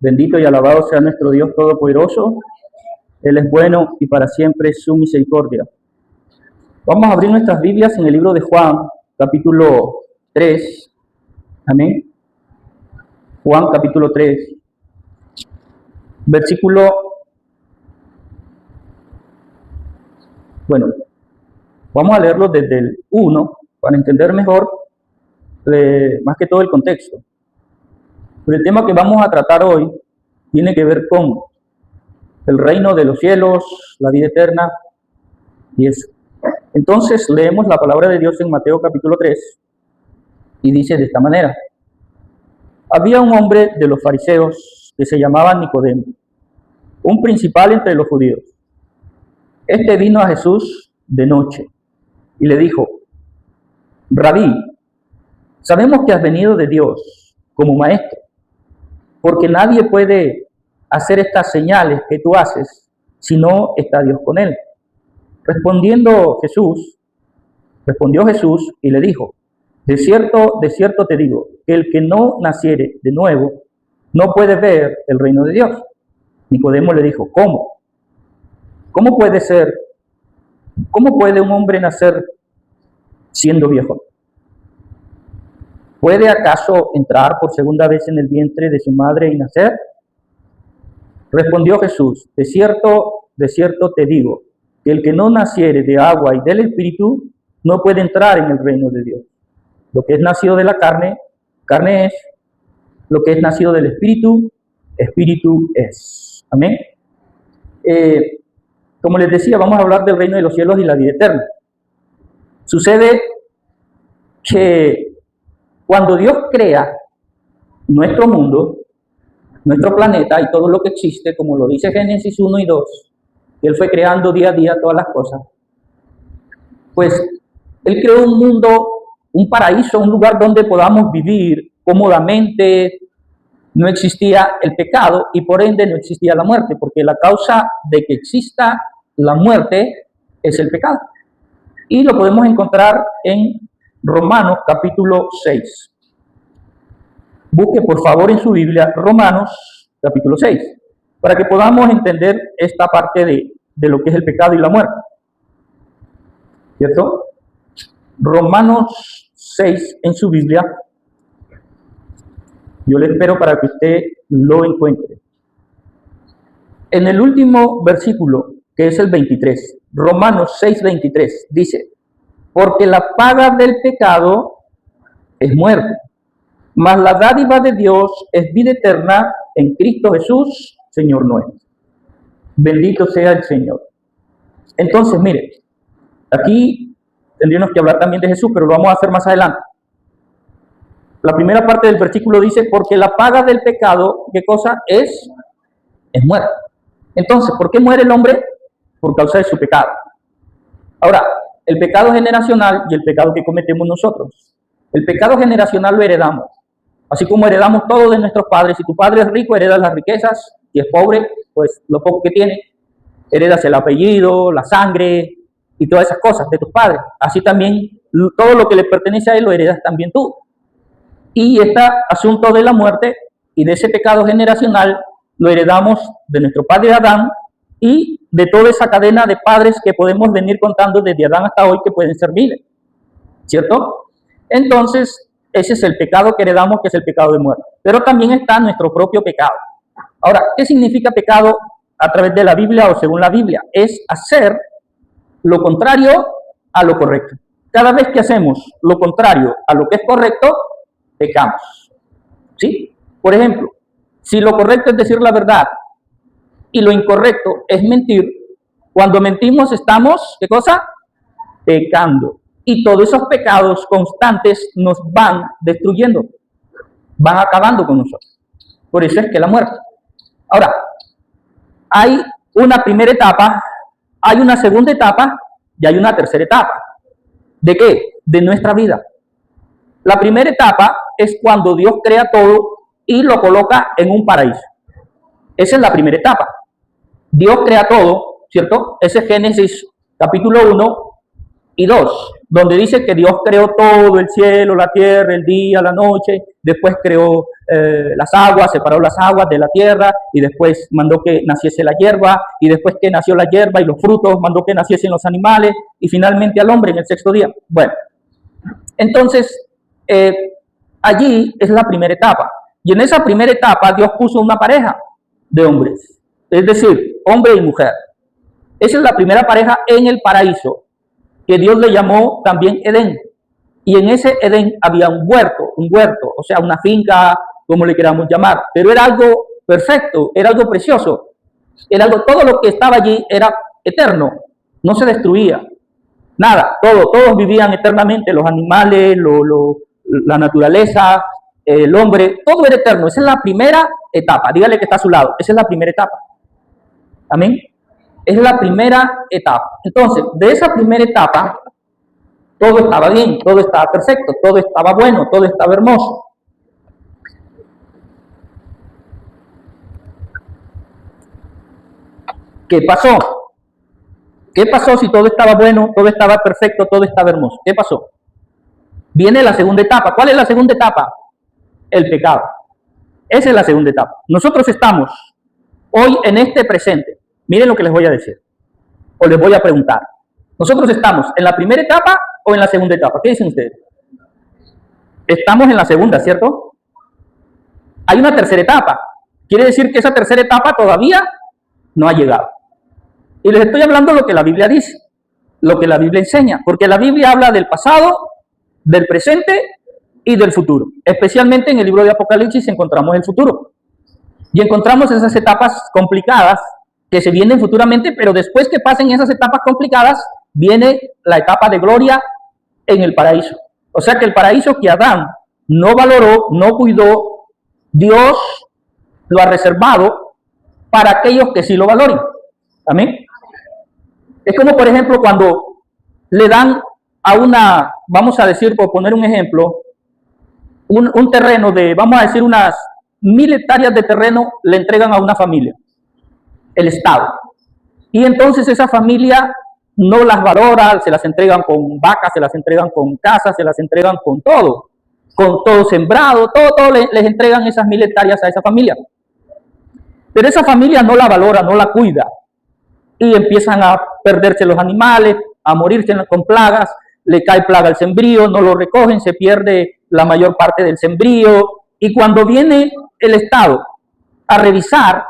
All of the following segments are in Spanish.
Bendito y alabado sea nuestro Dios Todopoderoso. Él es bueno y para siempre es su misericordia. Vamos a abrir nuestras Biblias en el libro de Juan, capítulo 3. Amén. Juan, capítulo 3. Vamos a leerlo desde el 1 para entender mejor, más que todo el contexto. Pero el tema que vamos a tratar hoy tiene que ver con el reino de los cielos, la vida eterna y eso. Entonces leemos la palabra de Dios en Mateo capítulo 3 y dice de esta manera: había un hombre de los fariseos que se llamaba Nicodemo, un principal entre los judíos. Este vino a Jesús de noche y le dijo: Rabí, sabemos que has venido de Dios como maestro, porque nadie puede hacer estas señales que tú haces si no está Dios con él. Respondió Jesús y le dijo: de cierto te digo, que el que no naciere de nuevo no puede ver el reino de Dios. Nicodemo le dijo: ¿Cómo? ¿Cómo puede ser? ¿Cómo puede un hombre nacer siendo viejo? ¿Puede acaso entrar por segunda vez en el vientre de su madre y nacer? Respondió Jesús: de cierto te digo, que el que no naciere de agua y del Espíritu no puede entrar en el reino de Dios. Lo que es nacido de la carne, carne es; lo que es nacido del Espíritu, Espíritu es. Amén. Como les decía, vamos a hablar del reino de los cielos y la vida eterna. Sucede que cuando Dios crea nuestro mundo, nuestro planeta y todo lo que existe, como lo dice Génesis 1 y 2, Él fue creando día a día todas las cosas, pues Él creó un mundo, un paraíso, un lugar donde podamos vivir cómodamente. No existía el pecado y por ende no existía la muerte, porque la causa de que exista la muerte es el pecado. Y lo podemos encontrar en Romanos capítulo 6. Busque por favor en su Biblia Romanos capítulo 6, para que podamos entender esta parte de lo que es el pecado y la muerte. ¿Cierto? Romanos 6 en su Biblia. Yo le espero para que usted lo encuentre. En el último versículo, que es el 23, Romanos 6:23, dice: porque la paga del pecado es muerte, mas la dádiva de Dios es vida eterna en Cristo Jesús, Señor nuestro. Bendito sea el Señor. Entonces, mire, aquí tendríamos que hablar también de Jesús, pero lo vamos a hacer más adelante. La primera parte del versículo dice: porque la paga del pecado, ¿qué cosa es? Es muerte. Entonces, ¿por qué muere el hombre? Por causa de su pecado. Ahora, el pecado generacional y el pecado que cometemos nosotros. El pecado generacional lo heredamos. Así como heredamos todo de nuestros padres. Si tu padre es rico, heredas las riquezas. Si es pobre, pues lo poco que tiene. Heredas el apellido, la sangre y todas esas cosas de tus padres. Así también todo lo que le pertenece a él lo heredas también tú. Y este asunto de la muerte y de ese pecado generacional lo heredamos de nuestro padre Adán y de toda esa cadena de padres que podemos venir contando desde Adán hasta hoy, que pueden ser miles, ¿cierto? Entonces, ese es el pecado que heredamos, que es el pecado de muerte. Pero también está nuestro propio pecado. Ahora, ¿qué significa pecado a través de la Biblia o según la Biblia? Es hacer lo contrario a lo correcto. Cada vez que hacemos lo contrario a lo que es correcto, pecamos. ¿Sí? Por ejemplo, si lo correcto es decir la verdad y lo incorrecto es mentir, cuando mentimos estamos, ¿qué cosa? Pecando. Y todos esos pecados constantes nos van destruyendo, van acabando con nosotros. Por eso es que la muerte. Ahora, hay una primera etapa, hay una segunda etapa y hay una tercera etapa. ¿De qué? De nuestra vida. La primera etapa es cuando Dios crea todo y lo coloca en un paraíso. Esa es la primera etapa. Dios crea todo, ¿cierto? Ese es Génesis capítulo 1 y 2. donde dice que Dios creó todo, el cielo, la tierra, el día, la noche, después creó las aguas, separó las aguas de la tierra y después mandó que naciese la hierba y después que nació la hierba y los frutos, mandó que naciesen los animales y finalmente al hombre en el sexto día. Bueno, entonces allí es la primera etapa y en esa primera etapa Dios puso una pareja de hombres, es decir, hombre y mujer. Esa es la primera pareja en el paraíso, que Dios le llamó también Edén. Y en ese Edén había un huerto, o sea, una finca, como le queramos llamar, pero era algo perfecto, era algo precioso, era algo, todo lo que estaba allí era eterno, no se destruía, nada, todos vivían eternamente, los animales, la naturaleza, el hombre, todo era eterno. Esa es la primera etapa, dígale que está a su lado, esa es la primera etapa, amén. Es la primera etapa. Entonces, de esa primera etapa, todo estaba bien, todo estaba perfecto, todo estaba bueno, todo estaba hermoso. ¿Qué pasó? ¿Qué pasó si todo estaba bueno, todo estaba perfecto, todo estaba hermoso? ¿Qué pasó? Viene la segunda etapa. ¿Cuál es la segunda etapa? El pecado. Esa es la segunda etapa. Nosotros estamos hoy en este presente. Miren lo que les voy a decir, o les voy a preguntar. ¿Nosotros estamos en la primera etapa o en la segunda etapa? ¿Qué dicen ustedes? Estamos en la segunda, ¿cierto? Hay una tercera etapa. Quiere decir que esa tercera etapa todavía no ha llegado. Y les estoy hablando lo que la Biblia dice, lo que la Biblia enseña, porque la Biblia habla del pasado, del presente y del futuro. Especialmente en el libro de Apocalipsis encontramos el futuro. Y encontramos esas etapas complicadas que se vienen futuramente, pero después que pasen esas etapas complicadas, viene la etapa de gloria en el paraíso. O sea que el paraíso que Adán no valoró, no cuidó, Dios lo ha reservado para aquellos que sí lo valoren. Amén. Es como, por ejemplo, cuando le dan a una, vamos a decir, por poner un ejemplo, un terreno de, vamos a decir, unas 1000 hectáreas de terreno, le entregan a una familia, el Estado. Y entonces esa familia no las valora, se las entregan con vacas, se las entregan con casas, se las entregan con todo sembrado, todo les entregan esas 1000 hectáreas a esa familia. Pero esa familia no la valora, no la cuida. Y empiezan a perderse los animales, a morirse con plagas, le cae plaga al sembrío, no lo recogen, se pierde la mayor parte del sembrío. Y cuando viene el Estado a revisar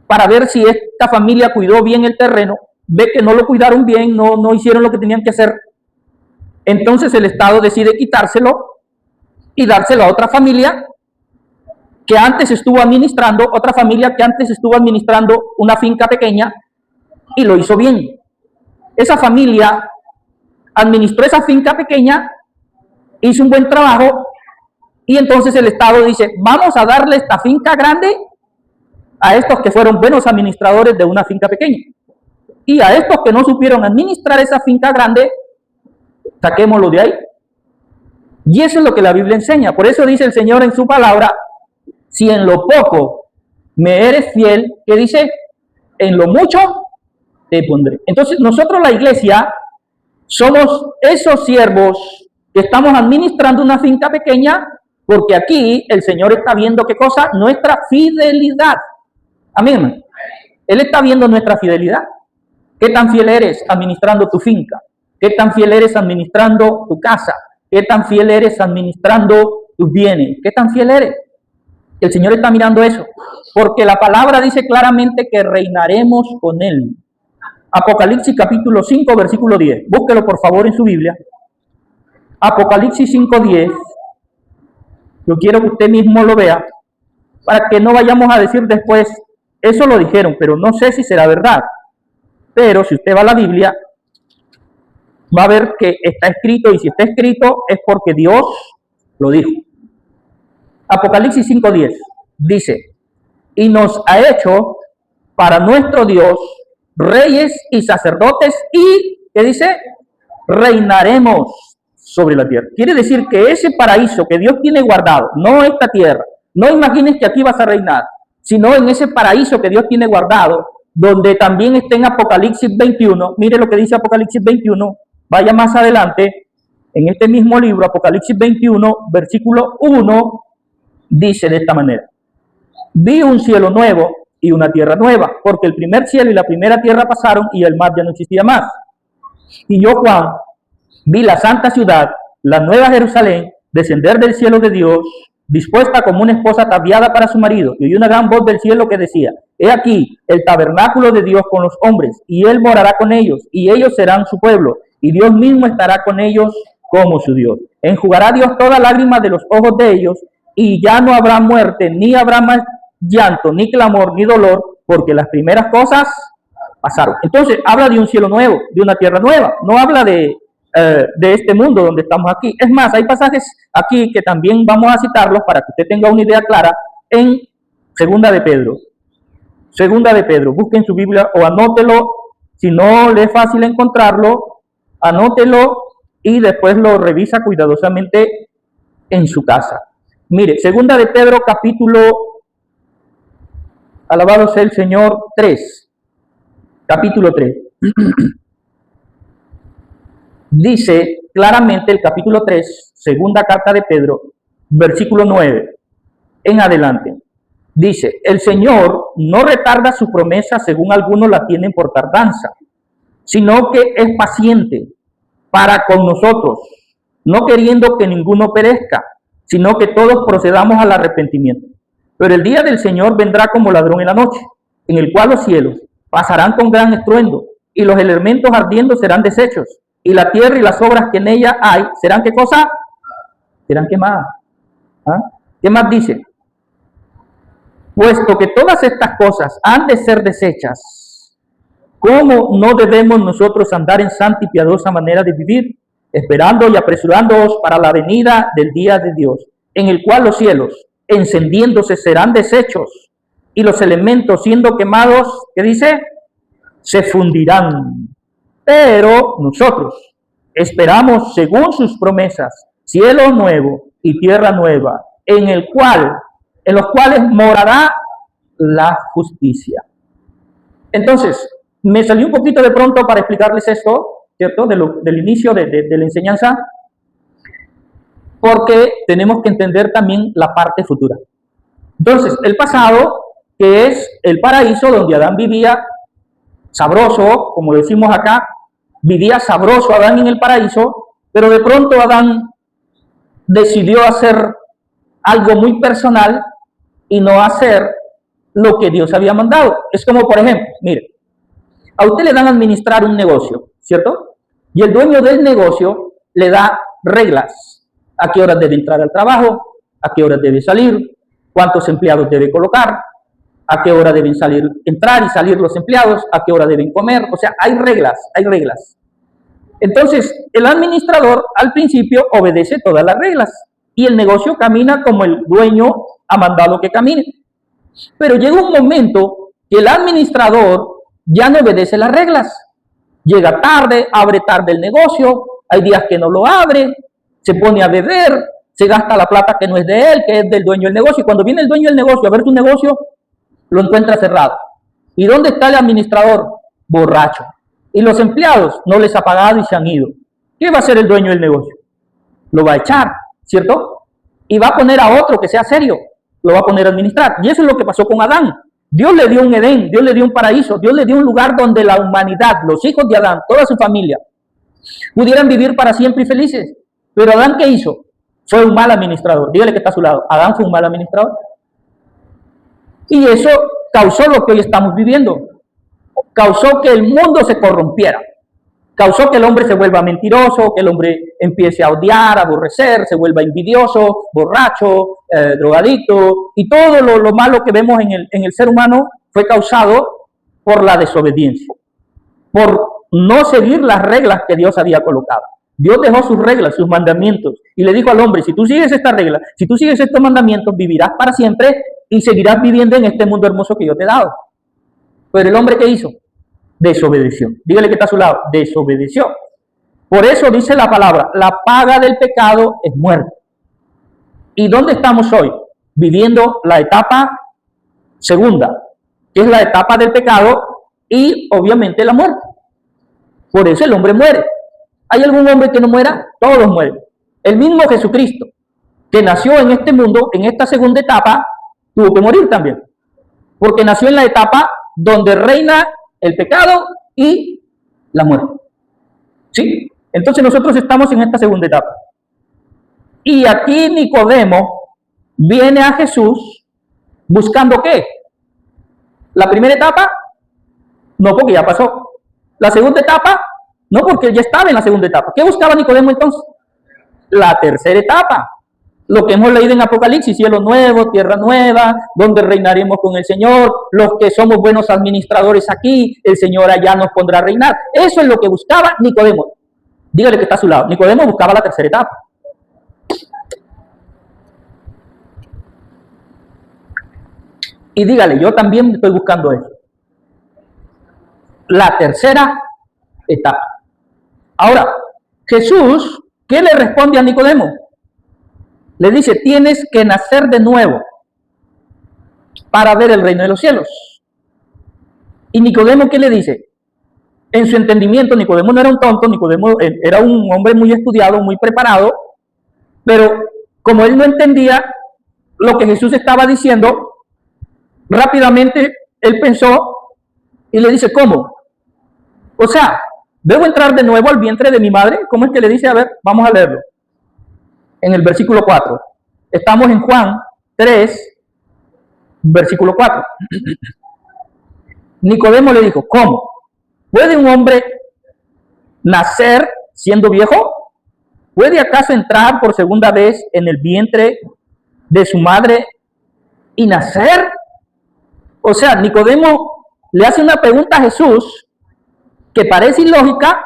para ver si esta familia cuidó bien el terreno, ve que no lo cuidaron bien, no hicieron lo que tenían que hacer. Entonces el Estado decide quitárselo y dárselo a otra familia que antes estuvo administrando, otra familia que antes estuvo administrando una finca pequeña y lo hizo bien. Esa familia administró esa finca pequeña, hizo un buen trabajo y entonces el Estado dice, vamos a darle esta finca grande a estos que fueron buenos administradores de una finca pequeña. Y a estos que no supieron administrar esa finca grande, saquémoslo de ahí. Y eso es lo que la Biblia enseña. Por eso dice el Señor en su palabra, si en lo poco me eres fiel, ¿qué dice? En lo mucho te pondré. Entonces nosotros la iglesia somos esos siervos que estamos administrando una finca pequeña, porque aquí el Señor está viendo ¿qué cosa? Nuestra fidelidad. Amén. Él está viendo nuestra fidelidad. ¿Qué tan fiel eres administrando tu finca? ¿Qué tan fiel eres administrando tu casa? ¿Qué tan fiel eres administrando tus bienes? ¿Qué tan fiel eres? El Señor está mirando eso, porque la palabra dice claramente que reinaremos con Él. Apocalipsis capítulo 5, versículo 10. Búsquelo por favor en su Biblia. Apocalipsis 5, 10. Yo quiero que usted mismo lo vea, para que no vayamos a decir después, eso lo dijeron, pero no sé si será verdad. Pero si usted va a la Biblia, va a ver que está escrito, y si está escrito es porque Dios lo dijo. Apocalipsis 5:10 dice, y nos ha hecho para nuestro Dios reyes y sacerdotes y, ¿qué dice? Reinaremos sobre la tierra. Quiere decir que ese paraíso que Dios tiene guardado, no esta tierra, no imagines que aquí vas a reinar, sino en ese paraíso que Dios tiene guardado, donde también está en Apocalipsis 21, mire lo que dice Apocalipsis 21, vaya más adelante, en este mismo libro, Apocalipsis 21, versículo 1, dice de esta manera: vi un cielo nuevo y una tierra nueva, porque el primer cielo y la primera tierra pasaron y el mar ya no existía más. Y yo, Juan, vi la santa ciudad, la nueva Jerusalén, descender del cielo de Dios, dispuesta como una esposa ataviada para su marido. Y oí una gran voz del cielo que decía: he aquí el tabernáculo de Dios con los hombres, y él morará con ellos, y ellos serán su pueblo, y Dios mismo estará con ellos como su Dios. Enjugará Dios toda lágrima de los ojos de ellos, y ya no habrá muerte, ni habrá más llanto, ni clamor, ni dolor, porque las primeras cosas pasaron. Entonces habla de un cielo nuevo, de una tierra nueva, no habla de este mundo donde estamos aquí. Es más, hay pasajes aquí que también vamos a citarlos para que usted tenga una idea clara en Segunda de Pedro. Segunda de Pedro, busquen su Biblia o anótelo, si no le es fácil encontrarlo, anótelo y después lo revisa cuidadosamente en su casa. Mire, Segunda de Pedro, capítulo, alabado sea el Señor, 3, capítulo 3. Dice claramente el capítulo 3, segunda carta de Pedro, versículo 9 en adelante. Dice: el Señor no retarda su promesa, según algunos la tienen por tardanza, sino que es paciente para con nosotros, no queriendo que ninguno perezca, sino que todos procedamos al arrepentimiento. Pero el día del Señor vendrá como ladrón en la noche, en el cual los cielos pasarán con gran estruendo, y los elementos ardiendo serán deshechos, y la tierra y las obras que en ella hay serán, ¿qué cosa? Serán quemadas. ¿Ah? ¿Qué más dice? Puesto que todas estas cosas han de ser deshechas, ¿cómo no debemos nosotros andar en santa y piadosa manera de vivir, esperando y apresurándoos para la venida del día de Dios, en el cual los cielos, encendiéndose, serán deshechos, y los elementos, siendo quemados, ¿qué dice? Se fundirán. Pero nosotros esperamos, según sus promesas, cielo nuevo y tierra nueva, en los cuales morará la justicia. Entonces, me salió un poquito de pronto para explicarles esto, ¿cierto? Del inicio de la enseñanza, porque tenemos que entender también la parte futura. Entonces, el pasado, que es el paraíso donde Adán vivía sabroso, como decimos acá, vivía sabroso Adán en el paraíso, pero de pronto Adán decidió hacer algo muy personal y no hacer lo que Dios había mandado. Es como, por ejemplo, mire, a usted le dan a administrar un negocio, ¿cierto? Y el dueño del negocio le da reglas: a qué horas debe entrar al trabajo, a qué horas debe salir, cuántos empleados debe colocar, a qué hora deben entrar y salir los empleados, a qué hora deben comer. O sea, hay reglas, hay reglas. Entonces, el administrador al principio obedece todas las reglas y el negocio camina como el dueño ha mandado que camine. Pero llega un momento que el administrador ya no obedece las reglas. Llega tarde, abre tarde el negocio, hay días que no lo abre, se pone a beber, se gasta la plata que no es de él, que es del dueño del negocio. Y cuando viene el dueño del negocio a ver su negocio, lo encuentra cerrado. ¿Y dónde está el administrador? Borracho. Y los empleados no les ha pagado y se han ido. ¿Qué va a hacer el dueño del negocio? Lo va a echar, ¿cierto? Y va a poner a otro que sea serio, lo va a poner a administrar. Y eso es lo que pasó con Adán. Dios le dio un Edén, Dios le dio un paraíso, Dios le dio un lugar donde la humanidad, los hijos de Adán, toda su familia, pudieran vivir para siempre y felices. Pero Adán, ¿qué hizo? Fue un mal administrador. Dígale que está a su lado. Adán fue un mal administrador. Y eso causó lo que hoy estamos viviendo. Causó que el mundo se corrompiera. Causó que el hombre se vuelva mentiroso, que el hombre empiece a odiar, a aborrecer, se vuelva envidioso, borracho, drogadicto. Y todo lo malo que vemos en el ser humano fue causado por la desobediencia, por no seguir las reglas que Dios había colocado. Dios dejó sus reglas, sus mandamientos, y le dijo al hombre: si tú sigues estas reglas, si tú sigues estos mandamientos, vivirás para siempre y seguirás viviendo en este mundo hermoso que yo te he dado. Pero el hombre, ¿qué hizo? Desobedeció. Dígale que está a su lado, desobedeció. Por eso dice la palabra: la paga del pecado es muerte. ¿Y dónde estamos hoy? Viviendo la etapa segunda, que es la etapa del pecado y obviamente la muerte. Por eso el hombre muere. ¿Hay algún hombre que no muera? Todos mueren. El mismo Jesucristo, que nació en este mundo, en esta segunda etapa, tuvo que morir también. Porque nació en la etapa donde reina el pecado y la muerte. ¿Sí? Entonces nosotros estamos en esta segunda etapa. Y aquí Nicodemo viene a Jesús buscando ¿qué? La primera etapa, no, porque ya pasó. La segunda etapa, no, porque él ya estaba en la segunda etapa. ¿Qué buscaba Nicodemo entonces? La tercera etapa. Lo que hemos leído en Apocalipsis, cielo nuevo, tierra nueva, donde reinaremos con el Señor. Los que somos buenos administradores aquí, el Señor allá nos pondrá a reinar. Eso es lo que buscaba Nicodemo. Dígale que está a su lado. Nicodemo buscaba la tercera etapa. Y dígale, yo también estoy buscando eso. La tercera etapa. Ahora, Jesús, ¿qué le responde a Nicodemo? Le dice, tienes que nacer de nuevo para ver el reino de los cielos. ¿Y Nicodemo qué le dice? En su entendimiento, Nicodemo no era un tonto, Nicodemo era un hombre muy estudiado, muy preparado, pero como él no entendía lo que Jesús estaba diciendo, rápidamente él pensó y le dice, ¿cómo? O sea, ¿debo entrar de nuevo al vientre de mi madre? ¿Cómo es que le dice? A ver, vamos a leerlo. En el versículo 4. Estamos en Juan 3, versículo 4. Nicodemo le dijo, ¿cómo? ¿Puede un hombre nacer siendo viejo? ¿Puede acaso entrar por segunda vez en el vientre de su madre y nacer? O sea, Nicodemo le hace una pregunta a Jesús que parece ilógica,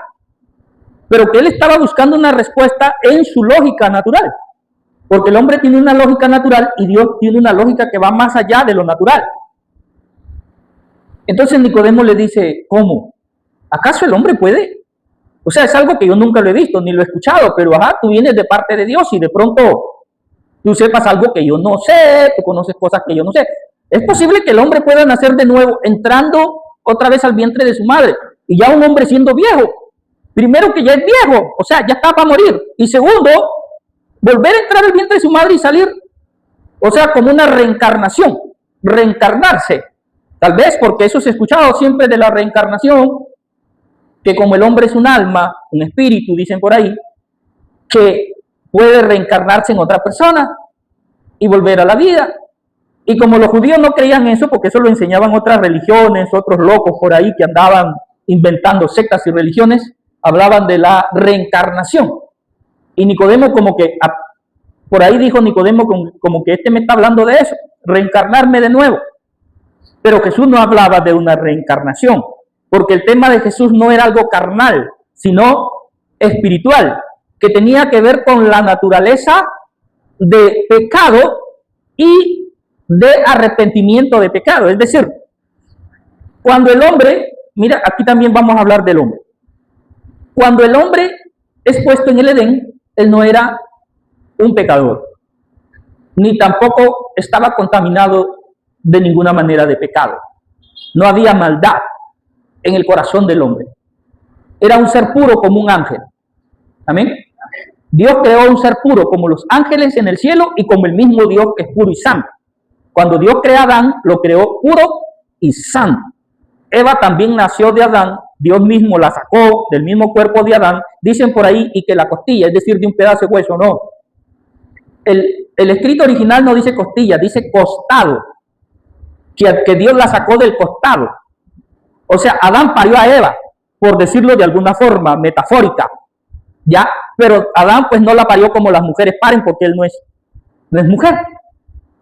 pero que él estaba buscando una respuesta en su lógica natural. Porque el hombre tiene una lógica natural y Dios tiene una lógica que va más allá de lo natural. Entonces Nicodemo le dice, ¿cómo? ¿Acaso el hombre puede? O sea, es algo que yo nunca lo he visto ni lo he escuchado, pero tú vienes de parte de Dios y de pronto tú sepas algo que yo no sé, tú conoces cosas que yo no sé. ¿Es posible que el hombre pueda nacer de nuevo entrando otra vez al vientre de su madre? Y ya un hombre siendo viejo. Primero que ya es viejo, o sea, ya está para morir. Y segundo, volver a entrar al vientre de su madre y salir, o sea, como una reencarnación, reencarnarse. Tal vez porque eso se ha escuchado siempre de la reencarnación, que como el hombre es un alma, un espíritu, dicen por ahí, que puede reencarnarse en otra persona y volver a la vida. Y como los judíos no creían eso, porque eso lo enseñaban otras religiones, otros locos por ahí que andaban inventando sectas y religiones, hablaban de la reencarnación. Y Nicodemo como que, por ahí dijo Nicodemo como que me está hablando de eso, reencarnarme de nuevo. Pero Jesús no hablaba de una reencarnación, porque el tema de Jesús no era algo carnal, sino espiritual, que tenía que ver con la naturaleza de pecado y de arrepentimiento de pecado. Es decir, cuando el hombre, mira, aquí también vamos a hablar del hombre. Cuando el hombre es puesto en el Edén, él no era un pecador, ni tampoco estaba contaminado de ninguna manera de pecado. No había maldad en el corazón del hombre. Era un ser puro como un ángel. Amén. Dios creó un ser puro como los ángeles en el cielo y como el mismo Dios que es puro y santo. Cuando Dios crea a Adán, lo creó puro y santo. Eva también nació de Adán, Dios mismo la sacó del mismo cuerpo de Adán, dicen por ahí, y que la costilla, es decir, de un pedazo de hueso, no. El escrito original no dice costilla, dice costado, que Dios la sacó del costado. O sea, Adán parió a Eva, por decirlo de alguna forma metafórica, ¿ya? Pero Adán pues no la parió como las mujeres paren, porque él no es mujer,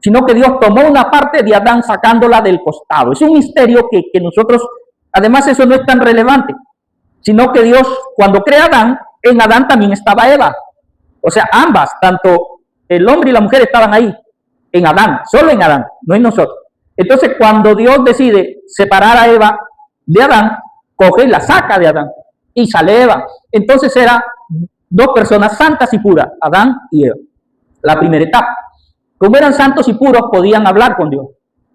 sino que Dios tomó una parte de Adán sacándola del costado. Es un misterio que nosotros, además eso no es tan relevante, sino que Dios cuando crea a Adán, en Adán también estaba Eva. O sea, ambas, tanto el hombre y la mujer estaban ahí, en Adán, solo en Adán, no en nosotros. Entonces cuando Dios decide separar a Eva de Adán, coge y la saca de Adán y sale Eva. Entonces eran dos personas santas y puras, Adán y Eva, la primera etapa. Como eran santos y puros, podían hablar con Dios,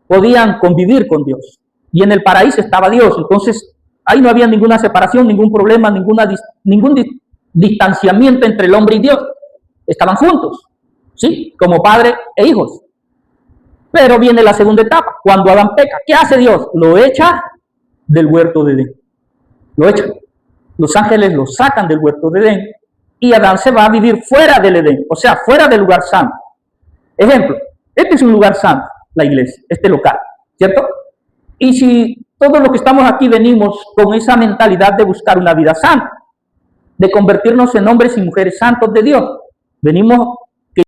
podían convivir con Dios. Y en el paraíso estaba Dios. Entonces, ahí no había ninguna separación, ningún problema, ningún distanciamiento entre el hombre y Dios. Estaban juntos, ¿sí? Como padre e hijos. Pero viene la segunda etapa, cuando Adán peca. ¿Qué hace Dios? Lo echa del huerto de Edén. Lo echa. Los ángeles lo sacan del huerto de Edén y Adán se va a vivir fuera del Edén, o sea, fuera del lugar santo. Ejemplo, este es un lugar santo, la iglesia, este local, ¿cierto? Y si todos los que estamos aquí venimos con esa mentalidad de buscar una vida santa, de convertirnos en hombres y mujeres santos de Dios, venimos